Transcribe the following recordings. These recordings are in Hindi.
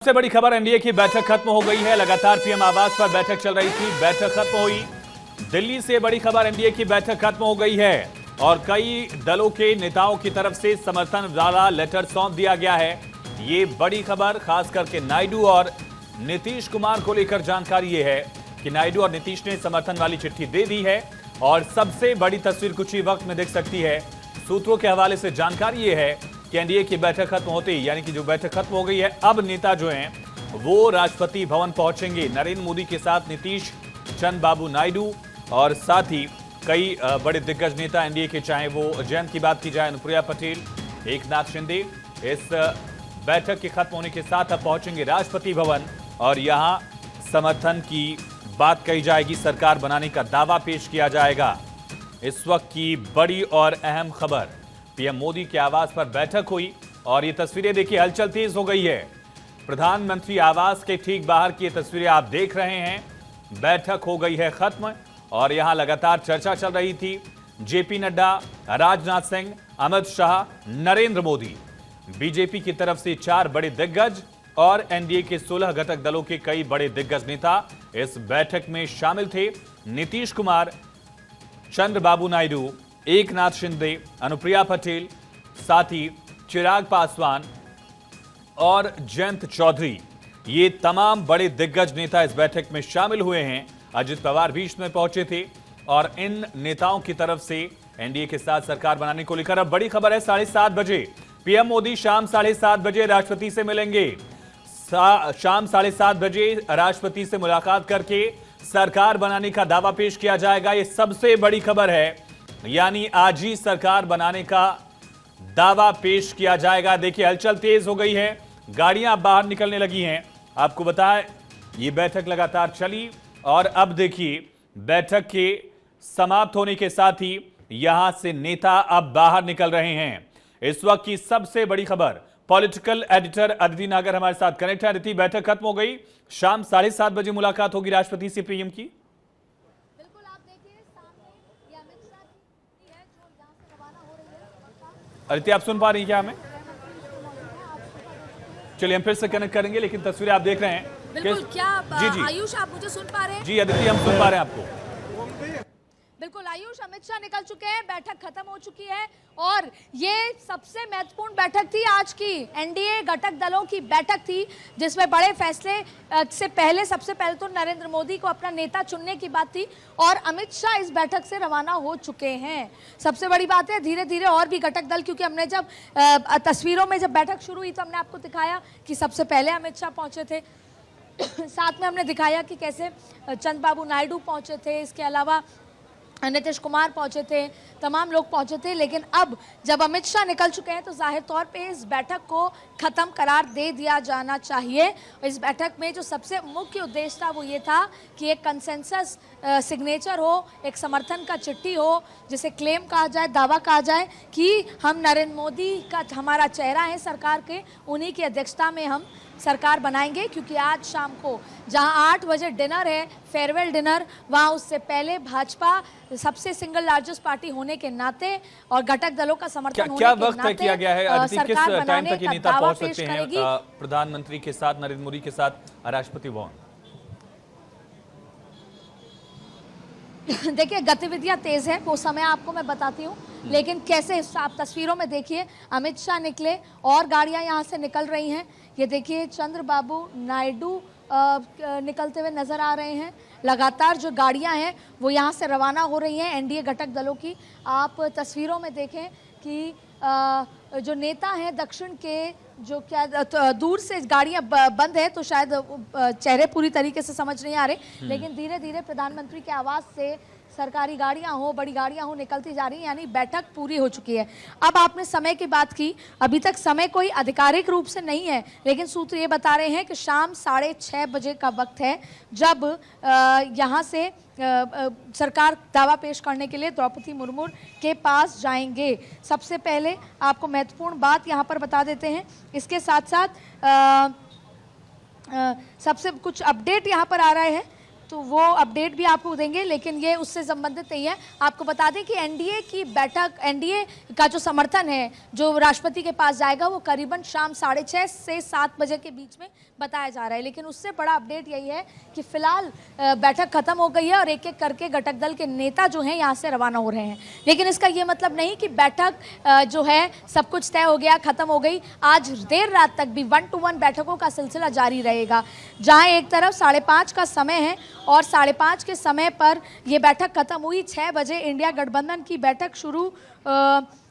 सबसे बड़ी खबर, एनडीए की बैठक खत्म हो गई है। लगातार पीएम आवास पर बैठक चल रही थी, बैठक खत्म हुई। दिल्ली से बड़ी खबर, एनडीए की बैठक खत्म हो गई है और कई दलों के नेताओं की तरफ से समर्थन वाला लेटर सौंप दिया गया है। ये बड़ी खबर खास करके नायडू और नीतीश कुमार को लेकर जानकारी ये है कि नायडू और नीतीश ने समर्थन वाली चिट्ठी दे दी है और सबसे बड़ी तस्वीर कुछ ही वक्त में दिख सकती है। सूत्रों के हवाले से जानकारी ये है कि एनडीए की बैठक खत्म होते ही, यानी कि जो बैठक खत्म हो गई है, अब नेता जो हैं वो राष्ट्रपति भवन पहुंचेंगे। नरेंद्र मोदी के साथ नीतीश, चंद्रबाबू नायडू और साथ ही कई बड़े दिग्गज नेता एनडीए के, चाहे वो जयंत की बात की जाए, अनुप्रिया पटेल, एकनाथ शिंदे, इस बैठक के खत्म होने के साथ अब पहुंचेंगे राष्ट्रपति भवन और यहां समर्थन की बात कही जाएगी, सरकार बनाने का दावा पेश किया जाएगा। इस वक्त की बड़ी और अहम खबर, पीएम मोदी के आवास पर बैठक हुई और ये तस्वीरें देखिए, हलचल तेज हो गई है। प्रधानमंत्री आवास के ठीक बाहर की ये तस्वीरें आप देख रहे हैं। बैठक हो गई है खत्म और यहां लगातार चर्चा चल रही थी। जेपी नड्डा, राजनाथ सिंह, अमित शाह, नरेंद्र मोदी, बीजेपी की तरफ से 4 बड़े दिग्गज और एनडीए के 16 घटक दलों के कई बड़े दिग्गज नेता इस बैठक में शामिल थे। नीतीश कुमार, चंद्रबाबू नायडू, एकनाथ शिंदे, अनुप्रिया पटेल, साथ ही चिराग पासवान और जयंत चौधरी, ये तमाम बड़े दिग्गज नेता इस बैठक में शामिल हुए हैं। अजित पवार भी इसमें पहुंचे थे और इन नेताओं की तरफ से एनडीए के साथ सरकार बनाने को लेकर अब बड़ी खबर है। 7:30 बजे पीएम मोदी शाम 7:30 बजे राष्ट्रपति से मिलेंगे। शाम 7:30 बजे राष्ट्रपति से मुलाकात करके सरकार बनाने का दावा पेश किया जाएगा। ये सबसे बड़ी खबर है, यानी आज ही सरकार बनाने का दावा पेश किया जाएगा। देखिए, हलचल तेज हो गई है, गाड़ियां बाहर निकलने लगी हैं। आपको बताएं, ये बैठक लगातार चली और अब देखिए, बैठक के समाप्त होने के साथ ही यहां से नेता अब बाहर निकल रहे हैं। इस वक्त की सबसे बड़ी खबर, पॉलिटिकल एडिटर अदिति नागर हमारे साथ कनेक्ट है। अदिति, बैठक खत्म हो गई, शाम 7:30 बजे मुलाकात होगी राष्ट्रपति से पीएम की। बिल्कुल, आप देखिए सामने ये अमित शाह की है जो यहां से रवाना हो रही है। अदिति, आप सुन पा रही हैं क्या हमें? चलिए हम फिर से कनेक्ट करेंगे, लेकिन तस्वीरें आप देख रहे हैं। बिल्कुल, क्या जी, आयुष आप मुझे सुन पा रहे हैं? जी अदिति, हम सुन पा रहे हैं आपको। बिल्कुल आयुष, अमित शाह निकल चुके हैं, बैठक खत्म हो चुकी है और ये सबसे महत्वपूर्ण बैठक थी आज की। एनडीए घटक दलों की बैठक थी जिसमें बड़े फैसले से पहले सबसे पहले तो नरेंद्र मोदी को अपना नेता चुनने की बात थी और अमित शाह इस बैठक से रवाना हो चुके हैं। सबसे बड़ी बात है, धीरे धीरे और भी घटक दल, क्योंकि हमने जब तस्वीरों में जब बैठक शुरू हुई तो हमने आपको दिखाया कि सबसे पहले अमित शाह पहुंचे थे। साथ में हमने दिखाया कि कैसे चंद्रबाबू नायडू पहुंचे थे, इसके अलावा नीतीश कुमार पहुंचे थे, तमाम लोग पहुंचे थे। लेकिन अब जब अमित शाह निकल चुके हैं तो जाहिर तौर पे इस बैठक को ख़त्म करार दे दिया जाना चाहिए। इस बैठक में जो सबसे मुख्य उद्देश्य था वो ये था कि एक कंसेंसस सिग्नेचर हो, एक समर्थन का चिट्ठी हो, जिसे क्लेम कहा जाए, दावा कहा जाए कि हम नरेंद्र मोदी का हमारा चेहरा है सरकार के, उन्हीं की अध्यक्षता में हम सरकार बनाएंगे। क्योंकि आज शाम को जहां 8 बजे डिनर है, फेयरवेल डिनर, वहां उससे पहले भाजपा सबसे सिंगल लार्जेस्ट पार्टी होने के नाते और घटक दलों का समर्थन होने के वक्त तय किया गया है? किस टाइम तक ये नेता पहुंच सकते हैं प्रधानमंत्री के साथ, नरेंद्र मोदी के साथ राष्ट्रपति भवन? देखिए, गतिविधियां तेज है, वो समय आपको मैं बताती हूँ, लेकिन कैसे आप तस्वीरों में देखिए, अमित शाह निकले और गाड़ियां यहां से निकल रही हैं। ये देखिए, चंद्रबाबू नायडू निकलते हुए नजर आ रहे हैं। लगातार जो गाड़ियां हैं वो यहां से रवाना हो रही हैं एनडीए घटक दलों की। आप तस्वीरों में देखें कि जो नेता हैं दक्षिण के, जो क्या दूर से गाड़ियां बंद है तो शायद चेहरे पूरी तरीके से समझ नहीं आ रहे, लेकिन धीरे धीरे प्रधानमंत्री के आवास से सरकारी गाड़ियां हो, बड़ी गाड़ियां हो, निकलती जा रही हैं, यानी बैठक पूरी हो चुकी है। अब आपने समय की बात की, अभी तक समय कोई आधिकारिक रूप से नहीं है, लेकिन सूत्र ये बता रहे हैं कि शाम 6:30 बजे का वक्त है जब यहाँ से सरकार दावा पेश करने के लिए द्रौपदी मुर्मू के पास जाएंगे। सबसे पहले आपको महत्वपूर्ण बात यहाँ पर बता देते हैं, इसके साथ साथ सबसे कुछ अपडेट यहाँ पर आ रहा है तो वो अपडेट भी आपको देंगे, लेकिन ये उससे संबंधित नहीं है। आपको बता दें कि एनडीए की बैठक, एनडीए का जो समर्थन है जो राष्ट्रपति के पास जाएगा वो करीबन शाम 6:30 से 7 बजे के बीच में बताया जा रहा है। लेकिन उससे बड़ा अपडेट यही है कि फिलहाल बैठक खत्म हो गई है और एक एक करके घटक दल के नेता जो हैं यहाँ से रवाना हो रहे हैं। लेकिन इसका ये मतलब नहीं कि बैठक जो है सब कुछ तय हो गया, खत्म हो गई। आज देर रात तक भी 1-to-1 बैठकों का सिलसिला जारी रहेगा, जहाँ एक तरफ 5:30 का समय है और 5:30 के समय पर यह बैठक खत्म हुई। 6 बजे इंडिया गठबंधन की बैठक शुरू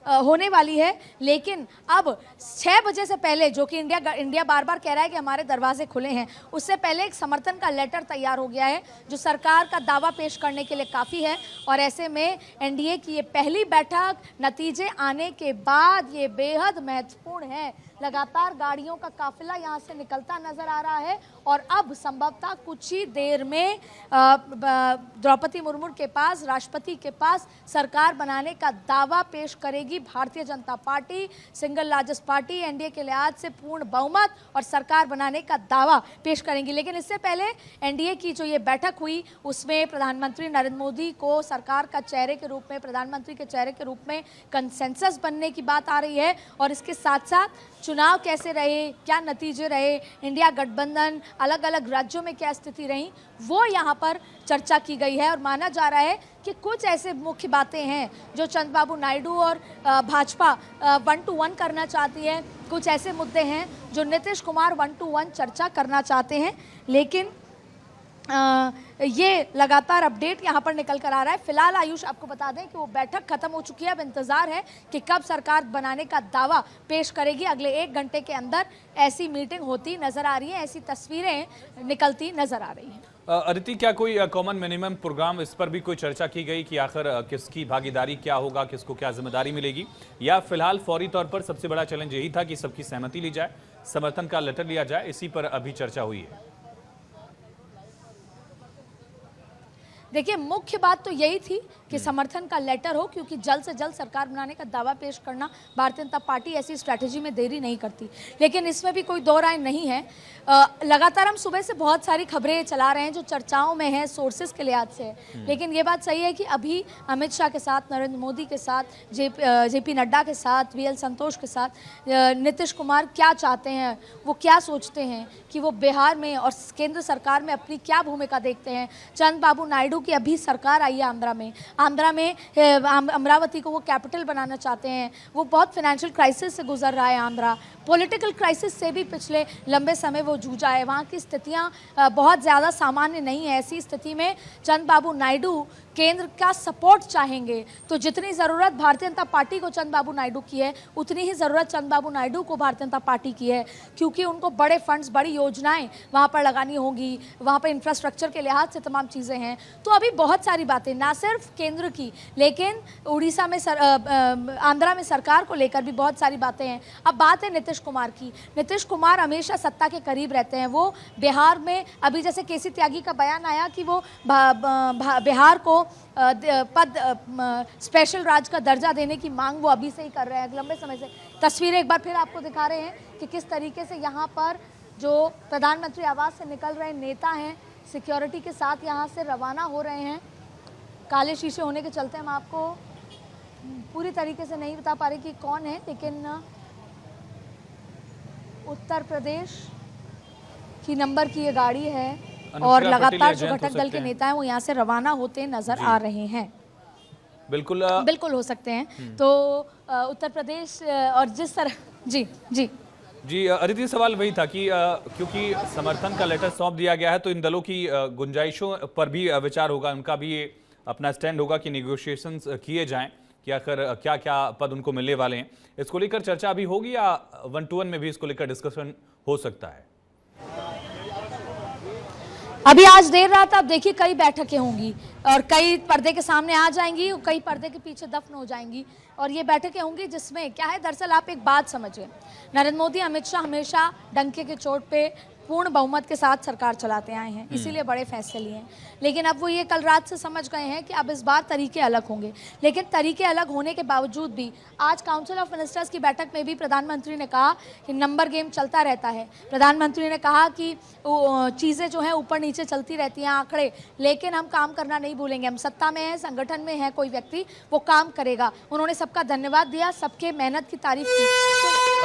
होने वाली है। लेकिन अब 6 बजे से पहले, जो कि इंडिया बार बार कह रहा है कि हमारे दरवाजे खुले हैं, उससे पहले एक समर्थन का लेटर तैयार हो गया है जो सरकार का दावा पेश करने के लिए काफ़ी है। और ऐसे में एनडीए की ये पहली बैठक नतीजे आने के बाद ये बेहद महत्वपूर्ण है। लगातार गाड़ियों का काफिला यहाँ से निकलता नजर आ रहा है और अब संभवतः कुछ ही देर में द्रौपदी मुर्मू के पास, राष्ट्रपति के पास सरकार बनाने का दावा पेश करेगी Bharatiya Janata party, single largest party. NDA के लिहाज से पूर्ण बहुमत और सरकार बनाने का दावा पेश करेंगी। लेकिन इससे पहले एनडीए की जो ये बैठक हुई उसमें प्रधानमंत्री नरेंद्र मोदी को सरकार का चेहरे के रूप में, प्रधानमंत्री के चेहरे के रूप में कंसेंसस बनने की बात आ रही है। और इसके साथ साथ चुनाव कैसे रहे, क्या नतीजे रहे, इंडिया गठबंधन अलग अलग राज्यों में क्या स्थिति रही, वो यहाँ पर चर्चा की गई है। और माना जा रहा है कि कुछ ऐसे मुख्य बातें हैं जो चंद्रबाबू नायडू और भाजपा 1-to-1 करना चाहती है। कुछ ऐसे मुद्दे हैं जो नीतीश कुमार 1-to-1 चर्चा करना चाहते हैं। लेकिन ये लगातार अपडेट यहाँ पर निकल कर आ रहा है। फिलहाल आयुष आपको बता दें कि वो बैठक खत्म हो चुकी है। अब इंतजार है कि कब सरकार बनाने का दावा पेश करेगी। अगले 1 घंटे के अंदर ऐसी मीटिंग होती नजर आ रही है, ऐसी तस्वीरें निकलती नजर आ रही हैं। अदिति, क्या कोई कॉमन मिनिमम प्रोग्राम, इस पर भी कोई चर्चा की गई कि आखिर किसकी भागीदारी क्या होगा, किसको क्या जिम्मेदारी मिलेगी, या फिलहाल फौरी तौर पर सबसे बड़ा चैलेंज यही था कि सबकी सहमति ली जाए, समर्थन का लेटर लिया जाए, इसी पर अभी चर्चा हुई है? देखिए, मुख्य बात तो यही थी कि समर्थन का लेटर हो, क्योंकि जल्द से जल्द सरकार बनाने का दावा पेश करना भारतीय जनता पार्टी ऐसी स्ट्रैटेजी में देरी नहीं करती। लेकिन इसमें भी कोई दो राय नहीं है। लगातार हम सुबह से बहुत सारी खबरें चला रहे हैं जो चर्चाओं में है, सोर्सेज के लिहाज से। लेकिन ये बात सही है कि अभी अमित शाह के साथ, नरेंद्र मोदी के साथ, जेपी नड्डा के साथ, वीएल संतोष के साथ, नीतीश कुमार क्या चाहते हैं, वो क्या सोचते हैं कि वो बिहार में और केंद्र सरकार में अपनी क्या भूमिका देखते हैं। चंद्रबाबू नायडू की अभी सरकार आई है आंध्रा में अमरावती को वो कैपिटल बनाना चाहते हैं। वो बहुत फाइनेंशियल क्राइसिस से गुजर रहा है आंध्रा, पॉलिटिकल क्राइसिस से भी पिछले लंबे समय वो जूझा है। वहाँ की स्थितियाँ बहुत ज़्यादा सामान्य नहीं है। ऐसी स्थिति में चंद्रबाबू नायडू केंद्र का सपोर्ट चाहेंगे, तो जितनी ज़रूरत भारतीय जनता पार्टी को चंद्रबाबू नायडू की है, उतनी ही ज़रूरत चंद्रबाबू नायडू को भारतीय जनता पार्टी की है। क्योंकि उनको बड़े फंड्स, बड़ी योजनाएं वहाँ पर लगानी होंगी, वहाँ पर इंफ्रास्ट्रक्चर के लिहाज से तमाम चीज़ें हैं। तो अभी बहुत सारी बातें, ना सिर्फ केंद्र की, लेकिन उड़ीसा में आंध्रा में सरकार को लेकर भी बहुत सारी बातें हैं। अब बात है नीतीश कुमार की। नीतीश कुमार हमेशा सत्ता के करीब रहते हैं। वो बिहार में, अभी जैसे केसी त्यागी का बयान आया कि वो बिहार को स्पेशल राज्य का दर्जा देने की मांग वो अभी से ही कर रहे हैं, लंबे समय से। तस्वीरें एक बार फिर आपको दिखा रहे हैं कि किस तरीके से यहाँ पर जो प्रधानमंत्री आवास से निकल रहे नेता हैं, सिक्योरिटी के साथ यहाँ से रवाना हो रहे हैं। काले शीशे होने के चलते हम आपको पूरी तरीके से नहीं बता पा रहे कि कौन है, लेकिन उत्तर प्रदेश की नंबर की ये गाड़ी है और लगातार जो घटक दल के नेता हैं वो यहाँ से रवाना होते नजर आ रहे हैं। बिल्कुल हो सकते हैं। तो उत्तर प्रदेश और जिस तरह जी अदिति, सवाल वही था कि क्योंकि समर्थन का लेटर सौंप दिया गया है तो इन दलों की गुंजाइशों पर भी विचार होगा, उनका भी अपना स्टैंड होगा कि निगोशिएशंस किए जाएं कि आखिर क्या क्या पद उनको मिलने वाले हैं। इसको लेकर चर्चा अभी होगी या 1-to-1 में भी इसको लेकर डिस्कशन हो सकता है? अभी आज देर रात आप देखिए कई बैठकें होंगी और कई पर्दे के सामने आ जाएंगी, कई पर्दे के पीछे दफन हो जाएंगी। और ये बैठकें होंगी जिसमें क्या है, दरअसल आप एक बात समझिए, नरेंद्र मोदी, अमित शाह हमेशा डंके के चोट पे पूर्ण बहुमत के साथ सरकार चलाते आए हैं, इसीलिए बड़े फैसले लिए हैं। लेकिन अब वो ये कल रात से समझ गए हैं कि अब इस बार तरीके अलग होंगे। लेकिन तरीके अलग होने के बावजूद भी आज काउंसिल ऑफ मिनिस्टर्स की बैठक में भी प्रधानमंत्री ने कहा कि नंबर गेम चलता रहता है। प्रधानमंत्री ने कहा कि चीज़ें जो हैं ऊपर नीचे चलती रहती हैं, आंकड़े, लेकिन हम काम करना नहीं भूलेंगे। हम सत्ता में हैं, संगठन में है कोई व्यक्ति, वो काम करेगा। उन्होंने सबका धन्यवाद दिया, सबके मेहनत की तारीफ की।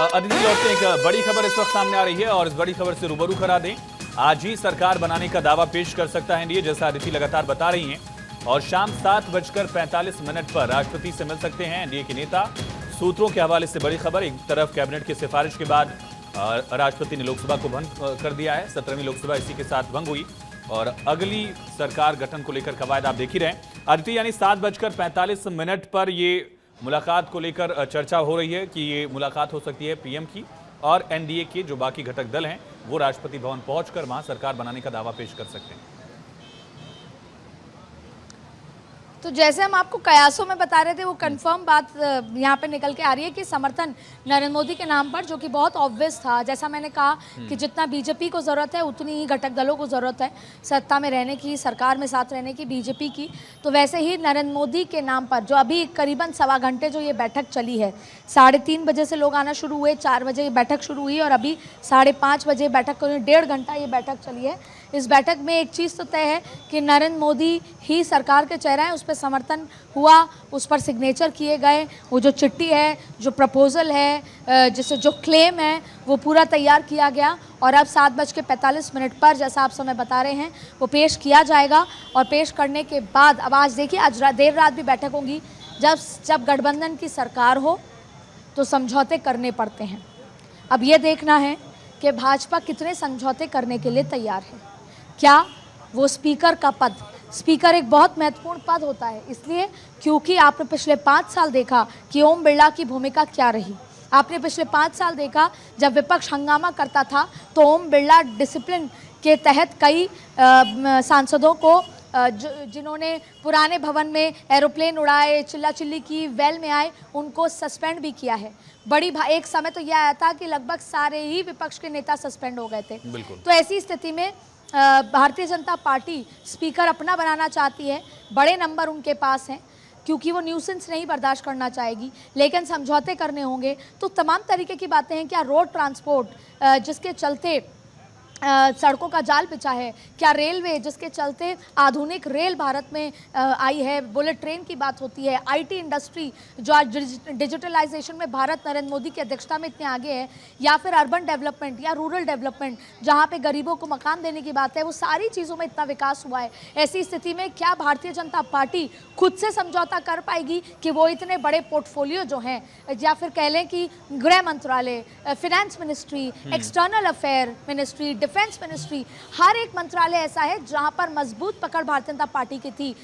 अदिति लौटते एक बड़ी खबर इस वक्त सामने आ रही है और इस बड़ी खबर से रूबरू करा दें। आज ही सरकार बनाने का दावा पेश कर सकता है एनडीए, जैसा अदिति लगातार बता रही हैं। और शाम 7:45 पर राष्ट्रपति से मिल सकते हैं एनडीए के नेता। सूत्रों के हवाले से बड़ी खबर, एक तरफ कैबिनेट की सिफारिश के बाद राष्ट्रपति ने लोकसभा को भंग कर दिया है। 17वीं लोकसभा इसी के साथ भंग हुई और अगली सरकार गठन को लेकर कवायद आप देख ही रहे हैं। अदिति, यानी 7:45 पर ये मुलाकात को लेकर चर्चा हो रही है कि ये मुलाकात हो सकती है पीएम की और एनडीए के जो बाकी घटक दल हैं वो राष्ट्रपति भवन पहुंचकर वहां सरकार बनाने का दावा पेश कर सकते हैं। तो जैसे हम आपको कयासों में बता रहे थे, वो कंफर्म बात यहाँ पे निकल के आ रही है कि समर्थन नरेंद्र मोदी के नाम पर, जो कि बहुत ऑब्वियस था। जैसा मैंने कहा कि जितना बीजेपी को ज़रूरत है उतनी ही घटक दलों को ज़रूरत है सत्ता में रहने की, सरकार में साथ रहने की बीजेपी की। तो वैसे ही नरेंद्र मोदी के नाम पर जो अभी करीबन 1.25 घंटे जो ये बैठक चली है, 3:30 बजे से लोग आना शुरू हुए, 4 बजे ये बैठक शुरू हुई और अभी 5:30 बजे बैठक को 1.5 घंटा ये बैठक चली है। इस बैठक में एक चीज़ तो तय है कि नरेंद्र मोदी ही सरकार के चेहरा है, उस पर समर्थन हुआ, उस पर सिग्नेचर किए गए। वो जो चिट्ठी है, जो प्रपोजल है, जिससे जो क्लेम है, वो पूरा तैयार किया गया और अब 7:45 पर, जैसा आप समय बता रहे हैं, वो पेश किया जाएगा। और पेश करने के बाद अब आज देखिए, आज देर रात भी बैठक होगी। जब गठबंधन की सरकार हो तो समझौते करने पड़ते हैं। अब ये देखना है कि भाजपा कितने समझौते करने के लिए तैयार है। क्या वो स्पीकर का पद, स्पीकर एक बहुत महत्वपूर्ण पद होता है, इसलिए क्योंकि आपने पिछले 5 साल देखा कि ओम बिरला की भूमिका क्या रही। आपने पिछले 5 साल देखा जब विपक्ष हंगामा करता था तो ओम बिरला डिसिप्लिन के तहत कई सांसदों को जिन्होंने पुराने भवन में एरोप्लेन उड़ाए, चिल्ला चिल्ली की, वेल में आए, उनको सस्पेंड भी किया है। एक समय तो यह आया था कि लगभग सारे ही विपक्ष के नेता सस्पेंड हो गए थे। तो ऐसी स्थिति में भारतीय जनता पार्टी स्पीकर अपना बनाना चाहती है। बड़े नंबर उनके पास हैं क्योंकि वो न्यूसेंस नहीं बर्दाश्त करना चाहेगी, लेकिन समझौते करने होंगे। तो तमाम तरीके की बातें हैं। क्या रोड ट्रांसपोर्ट जिसके चलते सड़कों का जाल बिछा है, क्या रेलवे जिसके चलते आधुनिक रेल भारत में आई है, बुलेट ट्रेन की बात होती है, आईटी इंडस्ट्री जो आज डिजिटलाइजेशन में भारत नरेंद्र मोदी की अध्यक्षता में इतने आगे है, या फिर अर्बन डेवलपमेंट या रूरल डेवलपमेंट जहां पे गरीबों को मकान देने की बात है, वो सारी चीज़ों में इतना विकास हुआ है। ऐसी स्थिति में क्या भारतीय जनता पार्टी खुद से समझौता कर पाएगी कि वो इतने बड़े पोर्टफोलियो जो हैं, या फिर कह लें कि गृह मंत्रालय, finance ministry, external affair ministry, defence ministry, हर एक मंत्रालय ऐसा है जहां पर मजबूत पकड़ भारतीय जनता पार्टी की थी।